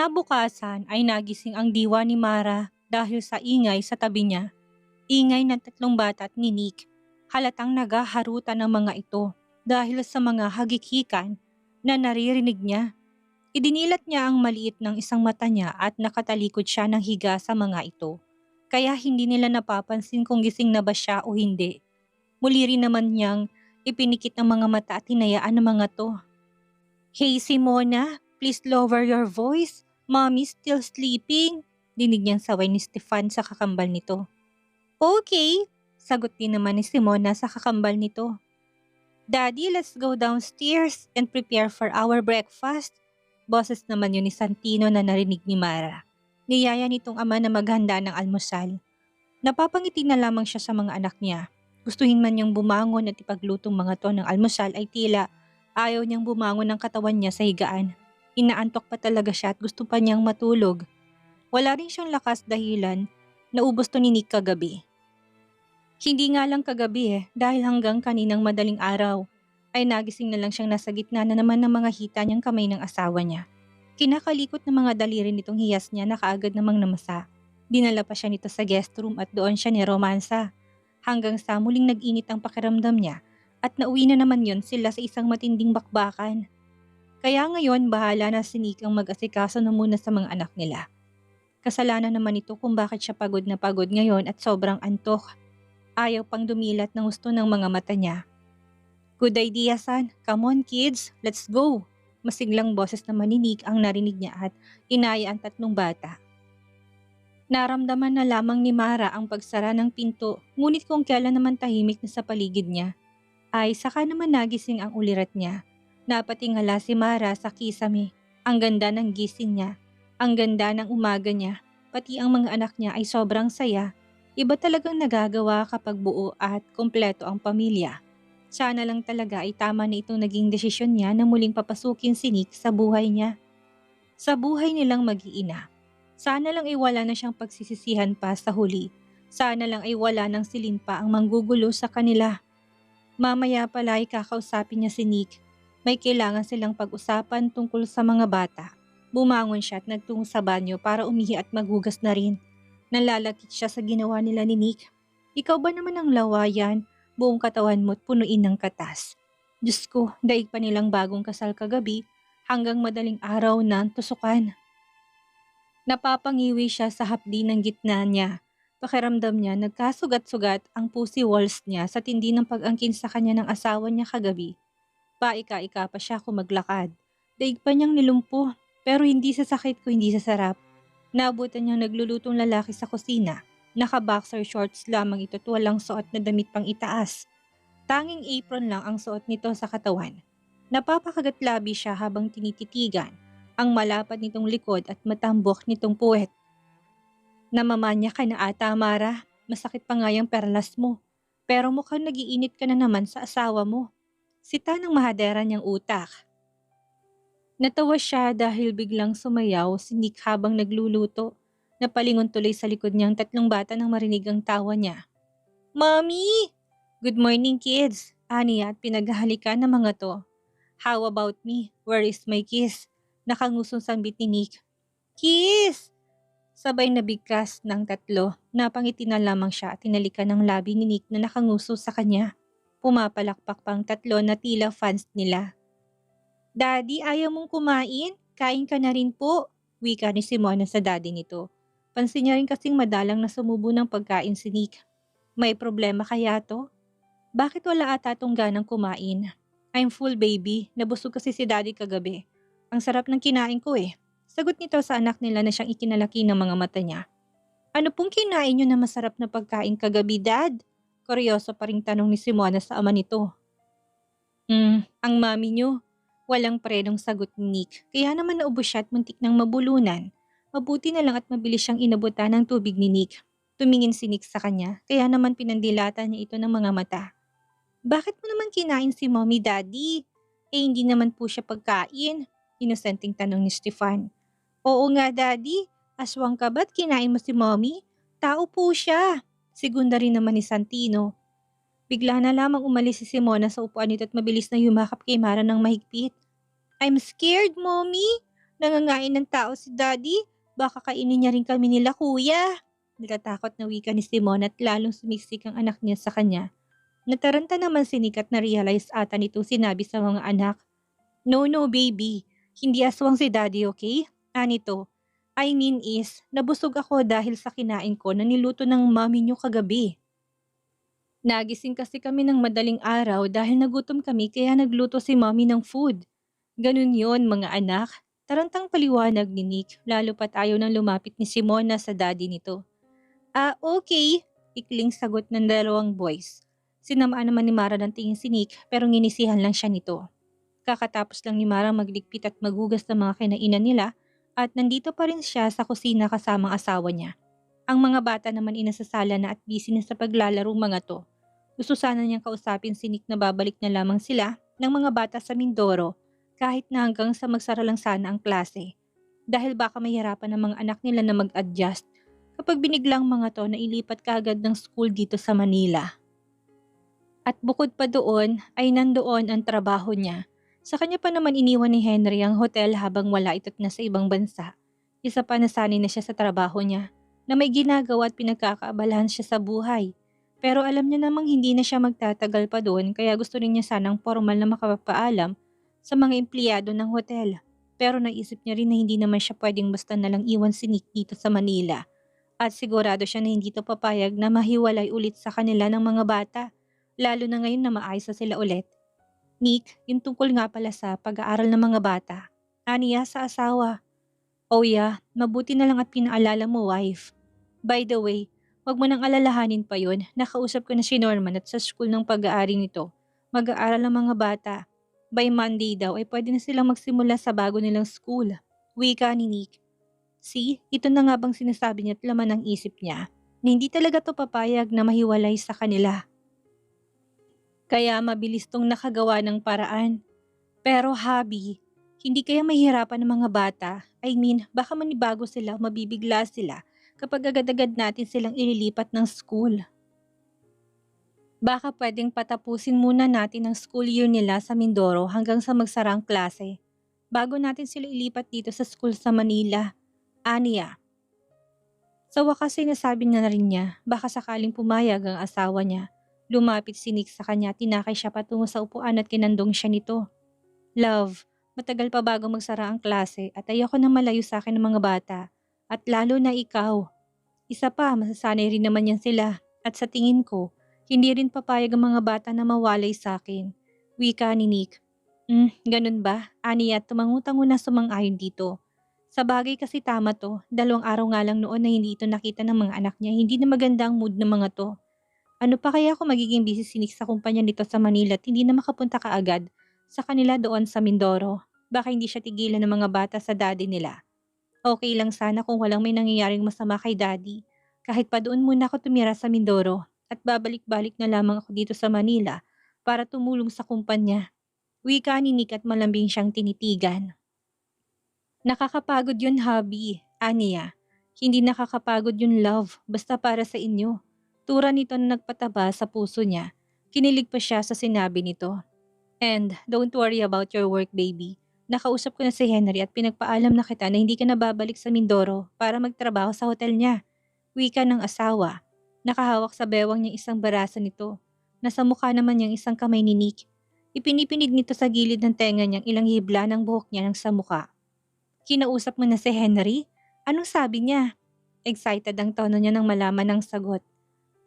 Kinabukasan ay nagising ang diwa ni Mara dahil sa ingay sa tabi niya. Ingay ng tatlong bata at ni Nick. Halatang nagaharutan ng mga ito dahil sa mga hagikikan na naririnig niya. Idinilat niya ang maliit ng isang mata niya at nakatalikod siya ng higa sa mga ito. Kaya hindi nila napapansin kung gising na ba siya o hindi. Muli rin naman niyang ipinikit ang mga mata at hinayaan ng mga to. "Hey Simona, please lower your voice. Mommy's still sleeping." Dinig niyang saway ni Stefan sa kakambal nito. "Okay," sagot din naman ni Simona sa kakambal nito. "Daddy, let's go downstairs and prepare for our breakfast." Boses naman yun ni Santino na narinig ni Mara. Niyaya nitong ama na maghanda ng almusal. Napapangiti na lamang siya sa mga anak niya. Gustuhin man niyang bumangon at ipaglutong mga to ng almusal ay tila ayaw niyang bumangon ng katawan niya sa higaan. Inaantok pa talaga siya at gusto pa niyang matulog. Wala rin siyang lakas dahilan naubos to ni Nick kagabi. Hindi nga lang kagabi dahil hanggang kaninang madaling araw ay nagising na lang siyang nasa gitna na naman ng mga hita niyang kamay ng asawa niya. Kinakalikot ng mga daliri nitong hiyas niya na kaagad namang namasa. Dinala pa siya nito sa guest room at doon siya niromansa. Hanggang sa muling nag-init ang pakiramdam niya at nauwi na naman yon sila sa isang matinding bakbakan. Kaya ngayon bahala na si Nick ang mag-asikaso na muna sa mga anak nila. Kasalanan naman ito kung bakit siya pagod na pagod ngayon at sobrang antok. Ayaw pang dumilat ng gusto ng mga mata niya. "Good idea, son. Come on kids, let's go." Masiglang boses naman ni Nick ang narinig niya at inaya ang tatlong bata. Naramdaman na lamang ni Mara ang pagsara ng pinto, ngunit kung kailan naman tahimik na sa paligid niya, ay saka naman nagising ang ulirat niya. Napatingala si Mara sa kisame. Ang ganda ng gising niya, ang ganda ng umaga niya, pati ang mga anak niya ay sobrang saya. Iba talagang nagagawa kapag buo at kumpleto ang pamilya. Sana lang talaga ay tama na itong naging desisyon niya na muling papasukin si Nick sa buhay niya. Sa buhay nilang mag-iina. Sana lang ay wala na siyang pagsisisihan pa sa huli. Sana lang ay wala nang silin pa ang manggugulo sa kanila. Mamaya pala ay kakausapin niya si Nick. May kailangan silang pag-usapan tungkol sa mga bata. Bumangon siya at nagtungo sa banyo para umihi at maghugas na rin. Nalalakit siya sa ginawa nila ni Nick. "Ikaw ba naman ang lawayan? Buong katawan mo't punuin ng katas." Diyos ko, daig pa nilang bagong kasal kagabi hanggang madaling araw na ang tusukan. Napapangiwi siya sa hapdi ng gitna niya. Pakiramdam niya nagkasugat-sugat ang pussy walls niya sa tindi ng pag-angkin sa kanya ng asawa niya kagabi. Paika-ika pa siya kung maglakad. Daig pa niyang nilumpo, pero hindi sa sakit ko hindi sa sarap. Naabutan niyang naglulutong lalaki sa kusina. Naka-boxer shorts lamang ito at walang suot na damit pang itaas. Tanging apron lang ang suot nito sa katawan. Napapakagat-labi siya habang tinititigan ang malapad nitong likod at matambok nitong puwet. "Namamanya ka na ata, Mara. Masakit pa nga yung perlas mo. Pero mukhang nagiinit ka na naman sa asawa mo." Sita ng mahadera niyang utak. Natawa siya dahil biglang sumayaw si Nick habang nagluluto. Napalingon tuloy sa likod niyang tatlong bata nang marinig ang tawa niya. "Mommy!" "Good morning kids," aniya at pinaghahalikan ng mga to. "How about me? Where is my kiss?" Nakangusong sambit ni Nick. "Kiss!" Sabay nabigkas ng tatlo. Napangiti na lamang siya at tinalikan ng labi ni Nick na nakanguso sa kanya. Pumapalakpak pang tatlo na tila fans nila. "Daddy, ayaw mong kumain? Kain ka na rin po," wika ni Simona sa daddy nito. Pansin niya rin kasing madalang na sumubo ng pagkain si Nick. May problema kaya to? Bakit wala ata tong ganang kumain? "I'm full baby, nabusog kasi si daddy kagabi. Ang sarap ng kinain ko eh." Sagot nito sa anak nila na siyang ikinalaki ng mga mata niya. "Ano pong kinain niyo na masarap na pagkain kagabi, Dad?" Kuryoso pa ring tanong ni Simona sa ama nito. Ang mami niyo." Walang prenong sagot ni Nick, kaya naman naubos siya at muntik ng mabulunan. Mabuti na lang at mabilis siyang inabutan ng tubig ni Nick. Tumingin si Nick sa kanya, kaya naman pinandilatan niya ito ng mga mata. "Bakit mo naman kinain si Mommy, Daddy? Eh hindi naman po siya pagkain." Inosenteng tanong ni Stefan. "Oo nga, Daddy. Aswang ka ba't kinain mo si Mommy? Tao po siya." Segunda rin naman ni Santino. Bigla na lamang umalis si Simona sa upuan nito at mabilis na yumakap kay Mara ng mahigpit. "I'm scared, Mommy. Nangangain ng tao si Daddy? Baka kainin niya rin kami nila kuya. Natatakot na wika ni Simon at lalong sumiksik ang anak niya sa kanya. Nataranta naman si Nick at na-realize ata nito sinabi sa mga anak. No, no baby. Hindi aswang si Daddy, okay? Anito. I mean is, nabusog ako dahil sa kinain ko na niluto ng mami niyo kagabi. Nagising kasi kami ng madaling araw dahil nagutom kami kaya nagluto si mommy ng food. Ganun yon mga anak. Tarantang paliwanag ni Nick lalo pat ayaw nang lumapit ni Simona sa daddy nito. Ah, okay. Ikling sagot ng dalawang boys. Sinamaan naman ni Mara ng tingin si Nick pero nginisihan lang siya nito. Kakatapos lang ni Mara magligpit at maghugas ng mga kinainan nila at nandito pa rin siya sa kusina kasamang asawa niya. Ang mga bata naman inasasala na at busy na sa paglalaro mga to. Gusto sana niyang kausapin si Nick na babalik na lamang sila ng mga bata sa Mindoro kahit na hanggang sa magsara lang sana ang klase. Dahil baka mahirapan ng mga anak nila na mag-adjust kapag biniglang mga to na ilipat kaagad ng school dito sa Manila. At bukod pa doon ay nandoon ang trabaho niya. Sa kanya pa naman iniwan ni Henry ang hotel habang wala ito't nasa ibang bansa. Isa pa nasanay na siya sa trabaho niya na may ginagawa at pinagkakaabalahan siya sa buhay. Pero alam niya namang hindi na siya magtatagal pa doon kaya gusto rin niya sanang formal na makapagpaalam sa mga empleyado ng hotel. Pero naisip niya rin na hindi naman siya pwedeng basta nalang iwan si Nick dito sa Manila. At sigurado siya na hindi to papayag na mahiwalay ulit sa kanila ng mga bata. Lalo na ngayon na maayos na sila ulit. Nick, yung tungkol nga pala sa pag-aaral ng mga bata. Aniya sa asawa. Oh yeah, mabuti na lang at pinaalala mo wife. By the way, wag mo nang alalahanin pa yun. Nakausap ko na si Norman at sa school ng pag-aari nito. Mag-aaral ng mga bata. By Monday daw ay pwede na silang magsimula sa bago nilang school. Wika ni Nick. See, ito na nga bang sinasabi niya at laman ng isip niya na hindi talaga to papayag na mahiwalay sa kanila. Kaya mabilis tong nakagawa ng paraan. Pero hobby, hindi kaya mahirapan ng mga bata? I mean, baka manibago sila o mabibigla sila kapag agad-agad natin silang ililipat ng school. Baka pwedeng patapusin muna natin ang school year nila sa Mindoro hanggang sa magsara ang klase. Bago natin sila ilipat dito sa school sa Manila. Aniya. Sa wakas ay nasabi na rin niya, baka sakaling pumayag ang asawa niya. Lumapit si Nick sa kanya, tinakay siya patungo sa upuan at kinandong siya nito. Love, matagal pa bago magsara ang klase at ayoko nang malayo sa akin ng mga bata. At lalo na ikaw. Isa pa, masasanay rin naman yan sila. At sa tingin ko, hindi rin papayag ang mga bata na mawalay sa akin. Wika ni Nick. Ganun ba? Ani at tumangutango na sumang-ayon dito. Sa bagay kasi tama to, 2 araw nga lang noon na hindi ito nakita ng mga anak niya, hindi na maganda ang mood ng mga to. Ano pa kaya kung magiging busy si Nick sa kumpanya nito sa Manila at hindi na makapunta kaagad sa kanila doon sa Mindoro? Baka hindi siya tigilan ng mga bata sa daddy nila. Okay lang sana kung walang may nangyayaring masama kay daddy. Kahit pa doon muna ako tumira sa Mindoro at babalik-balik na lamang ako dito sa Manila para tumulong sa kumpanya. Wika ni Nick at malambing siyang tinitigan. Nakakapagod yun hobby, Aniya. Hindi nakakapagod yun love, basta para sa inyo. Tura nito na nagpataba sa puso niya. Kinilig pa siya sa sinabi nito. And don't worry about your work baby. Nakausap ko na si Henry at pinagpaalam na kita na hindi ka na babalik sa Mindoro para magtrabaho sa hotel niya. Wika ng asawa. Nakahawak sa bewang niya isang barasa nito. Nasa mukha naman niyang isang kamay ni Nick. Ipinipinig nito sa gilid ng tenga niyang ilang hibla ng buhok niya ng sa mukha. Kinausap mo na si Henry? Anong sabi niya? Excited ang tono niya nang malaman ng sagot.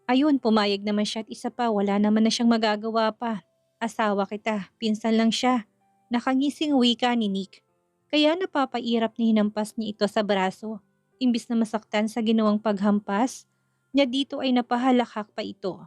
Ayun, pumayag naman siya at isa pa, wala naman na siyang magagawa pa. Asawa kita, pinsan lang siya. Nakangising wika ni Nick. Kaya napapairap ni hinampas niya ito sa braso. Imbis na masaktan sa ginawang paghampas, niya dito ay napahalakhak pa ito.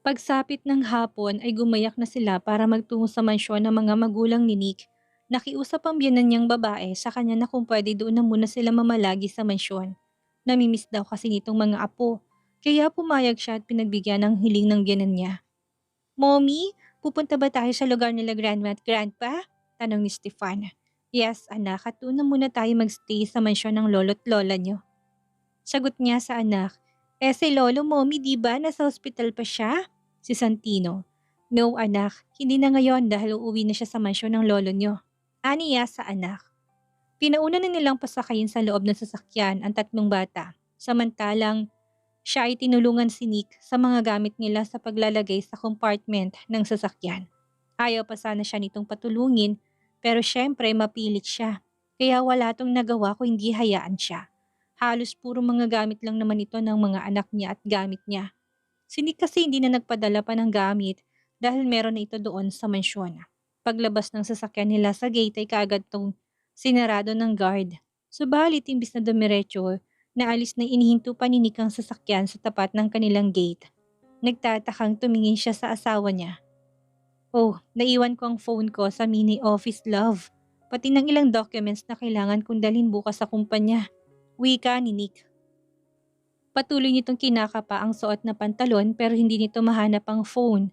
Pagsapit ng hapon ay gumayak na sila para magtungo sa mansyon ng mga magulang ni Nick. Nakiusap ang biyanan niyang babae sa kanya na kung pwede doon na muna sila mamalagi sa mansyon. Namimiss daw kasi nitong mga apo. Kaya pumayag siya at pinagbigyan ng hiling ng biyanan niya. Mommy, pupunta ba tayo sa lugar nila grandma at grandpa? Tanong ni Stefan. Yes, anak, at doon na muna tayo magstay sa mansyon ng lolo't lola niyo. Sagot niya sa anak. Si lolo mommy di ba nasa hospital pa siya? Si Santino. No anak, hindi na ngayon dahil uuwi na siya sa mansyon ng lolo niyo. Aniya sa anak. Pinauna na nilang pasakayin sa loob ng sasakyan ang tatlong bata, samantalang siya ay tinulungan si Nick sa mga gamit nila sa paglalagay sa compartment ng sasakyan. Ayaw pa sana siya nitong patulungin, pero syempre mapilit siya. Kaya wala tong nagawa kung hindi hayaan siya. Halos puro mga gamit lang naman ito ng mga anak niya at gamit niya. Si Nick kasi hindi na nagpadala pa ng gamit dahil meron na ito doon sa mansyon. Paglabas ng sasakyan nila sa gate ay kaagad tong sinarado ng guard. Subalit imbis na dumiretso, naalis na inihinto pa ni Nick ang sasakyan sa tapat ng kanilang gate. Nagtatakang tumingin siya sa asawa niya. Oh, naiwan ko ang phone ko sa mini office, love. Pati ng ilang documents na kailangan kong dalhin bukas sa kumpanya. Wika ni Nick. Patuloy nitong kinakapa ang suot na pantalon pero hindi nito mahanap ang phone.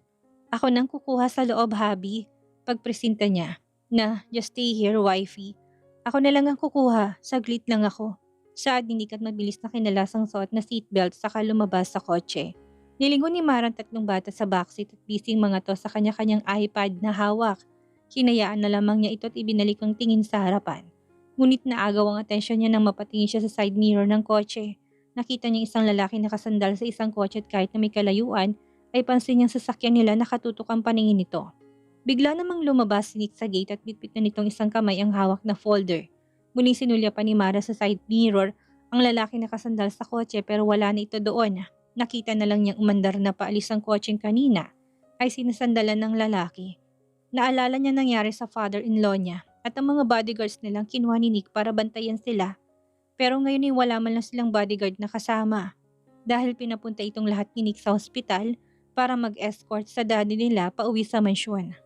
Ako nang kukuha sa loob, habi. Pagpresinta niya. Na, just stay here, wifey. Ako na lang ang kukuha, saglit lang ako. Saad ni Nick at mabilis na kinalas ang suot na seatbelt saka lumabas sa kotse. Nilingon ni Mara ang tatlong bata sa backseat at busy mga to sa kanya-kanyang iPad na hawak. Hinayaan na lamang niya ito at ibinalik ang tingin sa harapan. Ngunit naagaw ang atensyon niya nang mapatingin siya sa side mirror ng kotse. Nakita niya isang lalaki nakasandal sa isang kotse at kahit na may kalayuan, ay pansin niyang sasakyan nila nakatutok ang paningin nito. Bigla namang lumabas si Nick sa gate at bitbit na nitong isang kamay ang hawak na folder. Muling sinulya pa ni Mara sa side mirror ang lalaki nakasandal sa kotse pero wala na ito doon. Nakita na lang niyang umandar na paalis ang kotseng kanina ay sinasandalan ng lalaki. Naalala niya nangyari sa father-in-law niya at ang mga bodyguards nilang kinuha ni Nick para bantayan sila. Pero ngayon ay wala man lang silang bodyguard na kasama dahil pinapunta itong lahat ni Nick sa ospital para mag-escort sa daddy nila pauwi sa mansyon.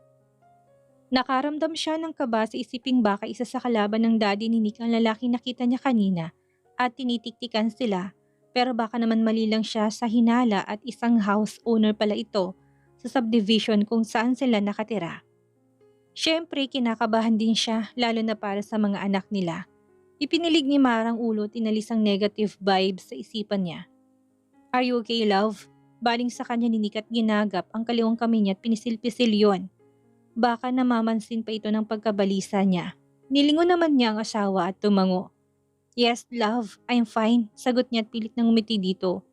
Nakaramdam siya ng kaba sa isiping baka isa sa kalaban ng daddy ni Nick ang lalaki nakita niya kanina at tinitiktikan sila pero baka naman mali lang siya sa hinala at isang house owner pala ito sa subdivision kung saan sila nakatira. Siyempre kinakabahan din siya lalo na para sa mga anak nila. Ipinilig ni Marang ulo at inalis ang negative vibes sa isipan niya. Are you okay, love? Baling sa kanya ni Nick at ginagap ang kaliwang kamay niya at pinisil-pisil yon. Baka namamansin pa ito ng pagkabalisa niya. Nilingon naman niya ang asawa at tumango. Yes, love, I'm fine, sagot niya at pilit nang umiti dito.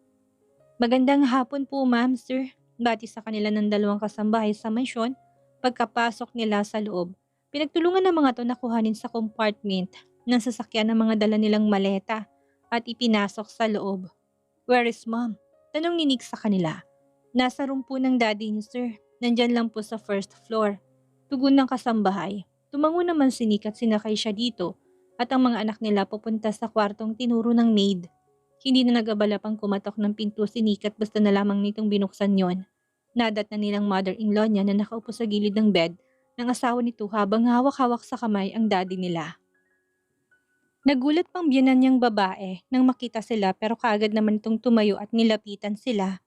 Magandang hapon po, ma'am, sir. Bati sa kanila ng dalawang kasambahay sa mansyon. Pagkapasok nila sa loob, pinagtulungan ng mga to na kuhanin sa compartment ng sasakyan ng mga dala nilang maleta at ipinasok sa loob. Where is mom? Tanong ni Nick sa kanila. Nasa room po ng daddy niyo, sir. Nandyan lang po sa first floor. Tugon ng kasambahay. Tumango naman si Nick at sinakay siya dito at ang mga anak nila pupunta sa kwartong tinuro ng maid. Hindi na nag-abala pang kumatok ng pinto si Nick at basta na lamang nitong binuksan yon. Nadat na nilang mother-in-law niya na nakaupo sa gilid ng bed ng asawa nito habang hawak-hawak sa kamay ang daddy nila. Nagulat pang biyenan niyang babae nang makita sila pero kaagad naman itong tumayo at nilapitan sila.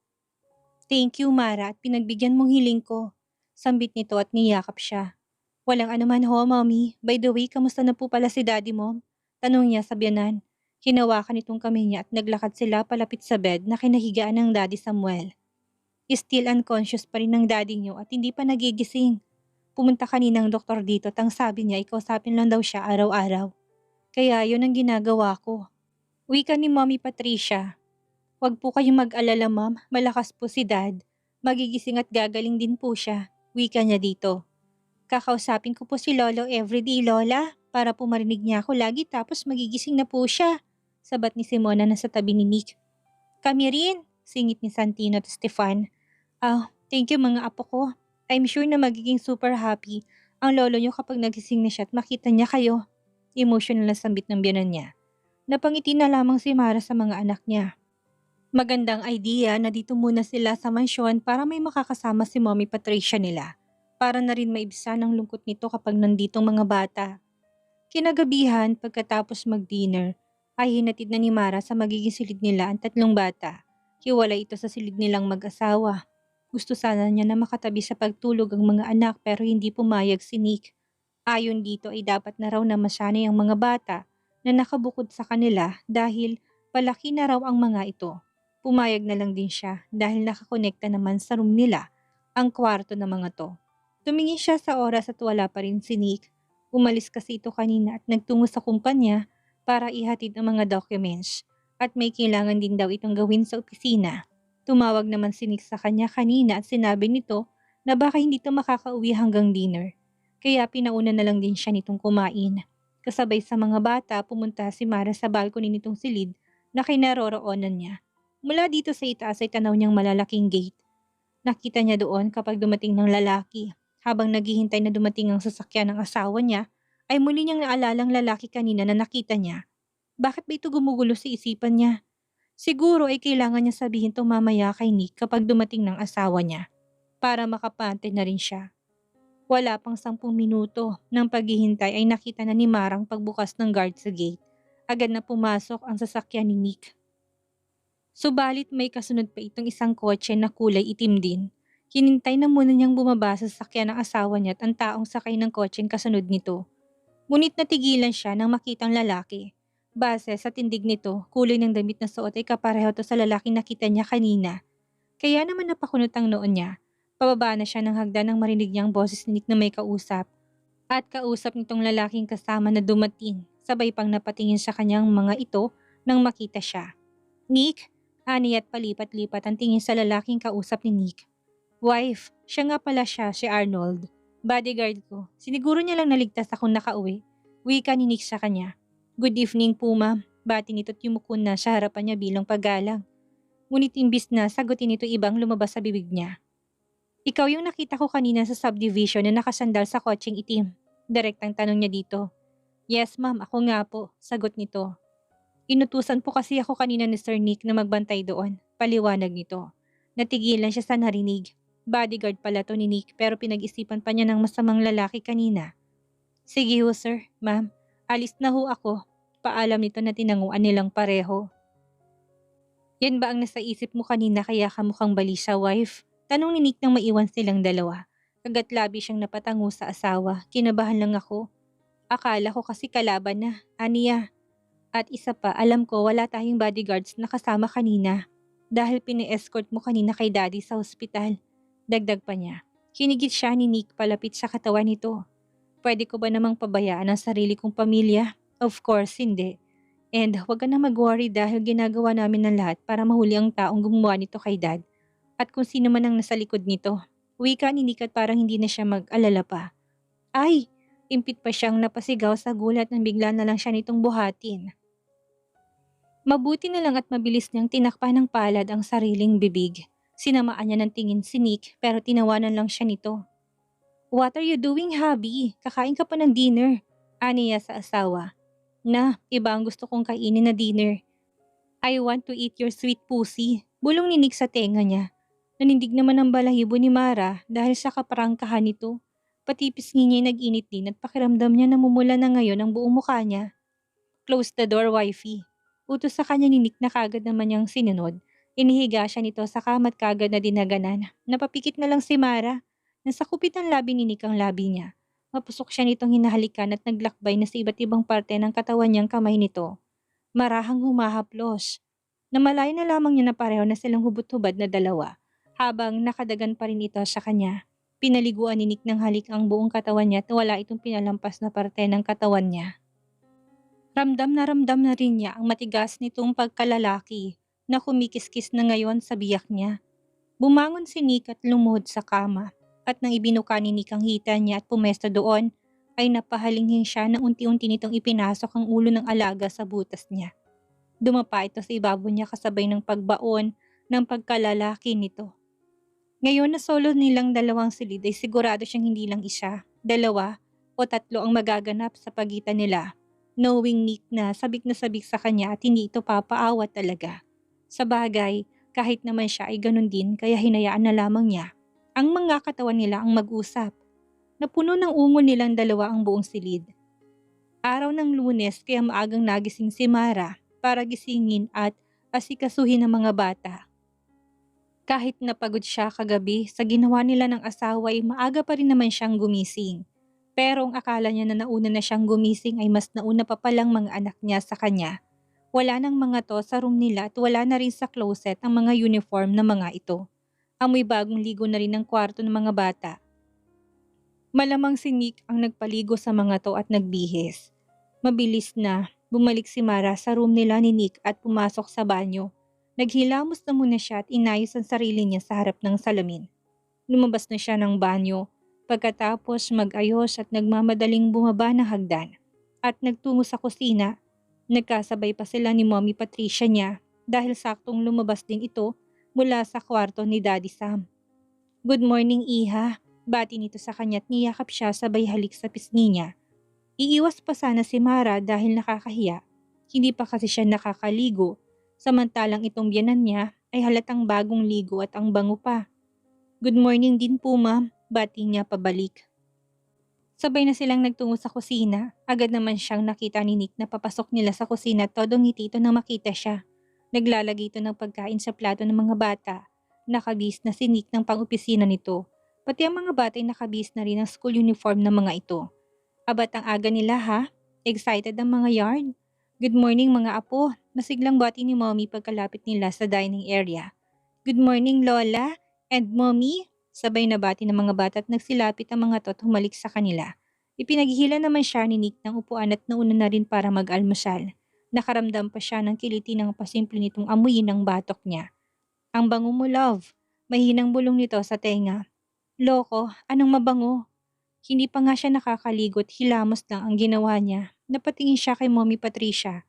Thank you, Mara, at pinagbigyan mong hiling ko. Sambit nito at niyakap siya. Walang anuman ho, mommy. By the way, kamusta na po pala si daddy mo? Tanong niya sa biyanan. Hinawakan itong kamay niya at naglakad sila palapit sa bed na kinahigaan ng daddy Samuel. Still unconscious pa rin ng daddy niyo at hindi pa nagigising. Pumunta kaninang doktor dito at ang sabi niya ikausapin lang daw siya araw-araw. Kaya yun ang ginagawa ko. Wika ni Mommy Patricia. Huwag po kayong mag-alala, ma'am. Malakas po si dad. Magigising at gagaling din po siya. Wika niya dito. Kakausapin ko po si Lolo everyday, Lola. Para po marinig niya ako lagi tapos magigising na po siya. Sabat ni Simona na sa tabi ni Nick. Kami rin, singit ni Santino at Stefan. Thank you mga apo ko. I'm sure na magiging super happy ang lolo niyo kapag nagising na siya at makita niya kayo. Emotional na sambit ng biyanan niya. Napangiti na lamang si Mara sa mga anak niya. Magandang idea na dito muna sila sa mansyon para may makakasama si Mommy Patricia nila. Para na rin maibsa ng lungkot nito kapag nanditong mga bata. Kinagabihan pagkatapos mag-dinner ay hinatid na ni Mara sa magiging silid nila ang tatlong bata. Hiwalay ito sa silid nilang mag-asawa. Gusto sana niya na makatabi sa pagtulog ang mga anak pero hindi pumayag si Nick. Ayon dito ay dapat na raw na masanay ang mga bata na nakabukod sa kanila dahil palaki na raw ang mga ito. Pumayag na lang din siya dahil nakakonekta naman sa room nila ang kwarto ng mga to. Tumingin siya sa oras at wala pa rin si Nick. Umalis kasi ito kanina at nagtungo sa kumpanya para ihatid ang mga documents at may kailangan din daw itong gawin sa opisina. Tumawag naman si Nick sa kanya kanina at sinabi nito na baka hindi ito makakauwi hanggang dinner. Kaya pinauna na lang din siya nitong kumain. Kasabay sa mga bata, pumunta si Mara sa balcony nitong silid na kinaroroonan niya. Mula dito sa itaas ay tanaw niyang malalaking gate. Nakita niya doon kapag dumating ng lalaki. Habang naghihintay na dumating ang sasakyan ng asawa niya, ay muli niyang naalalang lalaki kanina na nakita niya. Bakit ba ito gumugulo sa isipan niya? Siguro ay kailangan niya sabihin to mamaya kay Nick kapag dumating ng asawa niya para makapante na rin siya. Wala pang 10 minuto ng paghihintay ay nakita na ni Marang pagbukas ng guard sa gate. Agad na pumasok ang sasakyan ni Nick. Subalit may kasunod pa itong isang kotse na kulay itim din. Hinintay na muna niyang bumaba sa sasakyan ng asawa niya at ang taong sakay ng kotseng kasunod nito. Ngunit natigilan siya nang makitang lalaki. Base sa tindig nito, kulay ng damit na suot ay kapareho to sa lalaking nakita niya kanina. Kaya naman napakunot ang noon niya. Pababa na siya ng hagdan nang marinig niya ang boses ni Nick na may kausap. At kausap nitong lalaking kasama na dumating. Sabay pang napatingin sa kanyang mga ito nang makita siya. Nick? Ani at palipat-lipat ang tingin sa lalaking kausap ni Nick. Wife, siya nga pala siya, si Arnold. Bodyguard ko. Siniguro niya lang naligtas akong nakauwi. Wika ni Nick sa kanya. Good evening po ma'am. Bati nito't yumuko na sa harapan niya bilang paggalang. Ngunit imbis na sagutin nito ibang lumabas sa bibig niya. Ikaw yung nakita ko kanina sa subdivision na nakasandal sa kotseng itim. Direktang tanong niya dito. Yes ma'am, ako nga po, sagot nito. Inutusan po kasi ako kanina ni Sir Nick na magbantay doon. Paliwanag nito. Natigilan siya sa narinig. Bodyguard pala to ni Nick pero pinag-isipan pa niya ng masamang lalaki kanina. Sige ho sir, ma'am. Alis na ho ako. Paalam nito na tinanguan nilang pareho. Yan ba ang nasa isip mo kanina kaya ka mukhang bali sa wife? Tanong ni Nick nang maiwan silang dalawa. Kagat labi siyang napatango sa asawa. Kinabahan lang ako. Akala ko kasi kalaban na. Aniya. At isa pa, alam ko wala tayong bodyguards na kasama kanina. Dahil pini-escort mo kanina kay daddy sa ospital. Dagdag pa niya. Kinigit siya ni Nick palapit sa katawan nito. Pwede ko ba namang pabayaan ang sarili kong pamilya? Of course, hindi. And huwag ka na mag-worry dahil ginagawa namin ng lahat para mahuli ang taong gumawa nito kay dad. At kung sino man ang nasa likod nito. Wika ni Nick at parang hindi na siya mag-alala pa. Ay! Impit pa siyang napasigaw sa gulat nang bigla na lang siya nitong buhatin. Mabuti na lang at mabilis niyang tinakpan ng palad ang sariling bibig. Sinamaan niya ng tingin si Nick pero tinawanan lang siya nito. What are you doing, hubby? Kakain ka pa ng dinner. Aniya sa asawa. Na, iba ang gusto kong kainin na dinner. I want to eat your sweet pussy. Bulong ni Nick sa tenga niya. Nanindig naman ang balahibo ni Mara dahil sa kaprangkahan nito. Pati pisngi niya nag-init din at pakiramdam niya namumula na ngayon ang buong mukha niya. Close the door, wifey. Utos sa kanya ni Nick na kagad naman niyang sinunod. Inihiga siya nito sa kamat kagad na dinaganan. Napapikit na lang si Mara. Nasakupit ang labi ni Nick ang labi niya. Mapusok siya nitong hinahalikan at naglakbay na sa iba't ibang parte ng katawan niyang kamay nito. Marahang humahaplos. Namalay na lamang niya na pareho na silang hubot-hubad na dalawa. Habang nakadagan pa rin ito sa kanya. Pinaliguan ni Nick ng halik ang buong katawan niya at wala itong pinalampas na parte ng katawan niya. Ramdam na rin niya ang matigas nitong pagkalalaki na kumikiskis na ngayon sa biyak niya. Bumangon si Nick at lumuhod sa kama at nang ibinuka ni Nick ang hita niya at pumesto doon ay napahalinghing siya na unti-unti nitong ipinasok ang ulo ng alaga sa butas niya. Dumapa ito sa ibabaw niya kasabay ng pagbaon ng pagkalalaki nito. Ngayon na solo nilang dalawang silid ay sigurado siyang hindi lang isa, dalawa o tatlo ang magaganap sa pagitan nila. Knowing Nick na sabik sa kanya at hindi ito papaawat talaga. Sa bagay, kahit naman siya ay ganun din kaya hinayaan na lamang niya. Ang mga katawan nila ang mag-usap. Napuno ng ungol nilang dalawa ang buong silid. Araw ng Lunes kaya maagang nagising si Mara para gisingin at asikasuhin ang mga bata. Kahit napagod siya kagabi sa ginawa nila ng asawa ay maaga pa rin naman siyang gumising. Pero ang akala niya na nauna na siyang gumising ay mas nauna pa palang mga anak niya sa kanya. Wala nang mga to sa room nila at wala na rin sa closet ang mga uniform na mga ito. Amoy bagong ligo na rin ang kwarto ng mga bata. Malamang si Nick ang nagpaligo sa mga to at nagbihis. Mabilis na, bumalik si Mara sa room nila ni Nick at pumasok sa banyo. Naghilamos na muna siya at inayos ang sarili niya sa harap ng salamin. Lumabas na siya ng banyo, pagkatapos mag-ayos at nagmamadaling bumaba ng hagdan. At nagtungo sa kusina, nagkasabay pa sila ni Mommy Patricia niya dahil saktong lumabas din ito mula sa kwarto ni Daddy Sam. "Good morning, Iha." Bati nito sa kanya at niyakap siya sabay halik sa pisngi niya. Iiwas pa sana si Mara dahil nakakahiya. Hindi pa kasi siya nakakaligo, samantalang itong biyanan niya ay halatang bagong ligo at ang bango pa. "Good morning din po, ma'am." Bati niya pabalik. Sabay na silang nagtungo sa kusina. Agad naman siyang nakita ni Nick na papasok nila sa kusina at todong ngiti ito nang makita siya. Naglalagay ito ng pagkain sa plato ng mga bata. Nakabihis na si Nick ng pang-opisina nito. Pati ang mga bata ay nakabihis na rin ang school uniform ng mga ito. "Abat ang aga nila ha? Excited ang mga yarn?" "Good morning mga apo." Masiglang bati ni Mommy pagkalapit nila sa dining area. "Good morning Lola and Mommy." Sabay na bati ng mga bata at nagsilapit ang mga to at humalik sa kanila. Ipinaghihila naman siya ni Nick ng upuan at nauna na rin para mag-almusal. Nakaramdam pa siya ng kiliti ng pasimple nitong amuyin ng batok niya. "Ang bango mo, love." Mahinang bulong nito sa tenga. "Loko, anong mabango?" Hindi pa nga siya nakakaligot, hilamos lang ang ginawa niya. Napatingin siya kay Mommy Patricia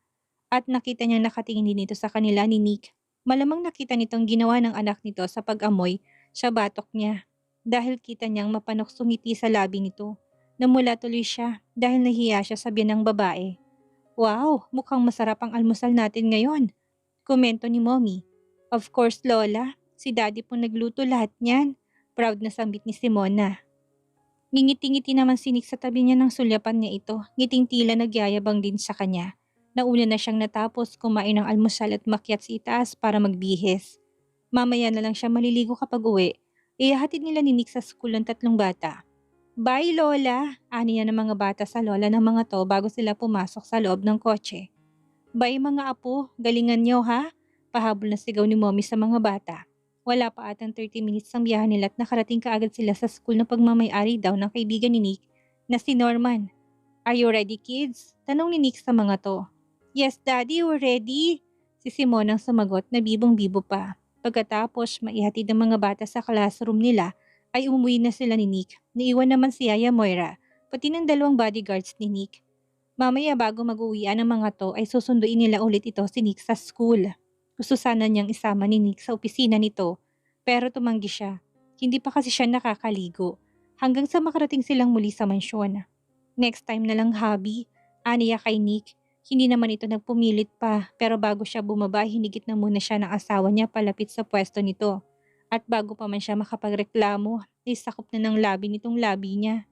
at nakita niyang nakatingin din ito sa kanila ni Nick. Malamang nakita nitong ginawa ng anak nito sa pag-amoy sa batok niya dahil kita niyang mapanok sumiti sa labi nito. Namula tuloy siya dahil nahiya siya sa biyanang babae. "Wow, mukhang masarap ang almusal natin ngayon." Komento ni Mommy. "Of course, Lola. Si Daddy po nagluto lahat niyan." Proud na sambit ni Simona. Ngingiti-ngiti naman si Nick sa tabi niya ng sulyapan niya ito. Ngiting tila nagyayabang din sa kanya. Nauna na siyang natapos kumain ng almusal at makyat sa itaas para magbihis. Mamaya na lang siya maliligo kapag uwi. Ihahatid nila ni Nick sa school ng tatlong bata. "Bye, Lola." Ani niya ng mga bata sa lola ng mga to bago sila pumasok sa loob ng kotse. "Bye mga apo, galingan niyo ha?" Pahabol na sigaw ni Mommy sa mga bata. Wala pa atang 30 minutes ang biyahe nila at nakarating kaagad sila sa school na pagmamay-ari daw ng kaibigan ni Nick na si Norman. "Are you ready, kids?" Tanong ni Nick sa mga to. "Yes, Daddy, we're ready." Si Simon ang sumagot na bibong-bibo pa. Pagkatapos maihatid ang mga bata sa classroom nila, ay umuwi na sila ni Nick. Naiwan naman si Yaya Moira, pati ng dalawang bodyguards ni Nick. Mamaya bago mag-uwian ng mga to ay susunduin nila ulit ito si Nick sa school. Gusto sana niyang isama ni Nick sa opisina nito, pero tumanggi siya. Hindi pa kasi siya nakakaligo. Hanggang sa makarating silang muli sa mansyon. "Next time na lang, hubby." Aniya kay Nick. Hindi naman ito nagpumilit pa, pero bago siya bumaba, hinigit na muna siya ng asawa niya palapit sa pwesto nito. At bago pa man siya makapagreklamo, ay sakop na ng labi nitong labi niya.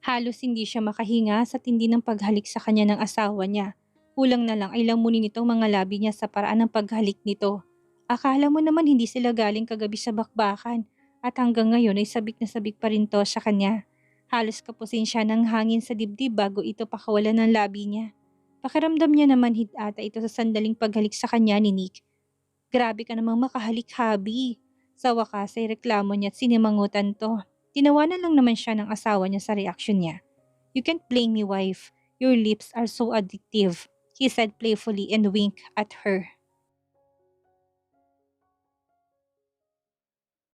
Halos hindi siya makahinga sa tindi ng paghalik sa kanya ng asawa niya. Kulang na lang ay lamunin nitong mga labi niya sa paraan ng paghalik nito. Akala mo naman hindi sila galing kagabi sa bakbakan at hanggang ngayon ay sabik na sabik pa rin to sa kanya. Halos kapusin siya ng hangin sa dibdib bago ito pakawalan ng labi niya. Pakiramdam niya naman hit ata ito sa sandaling paghalik sa kanya ni Nick. "Grabe ka namang makahalik, habi." Sa wakas ay reklamo niya at sinimangutan to. Tinawanan lang naman siya ng asawa niya sa reaksyon niya. "You can't blame me, wife. Your lips are so addictive," he said playfully and winked at her.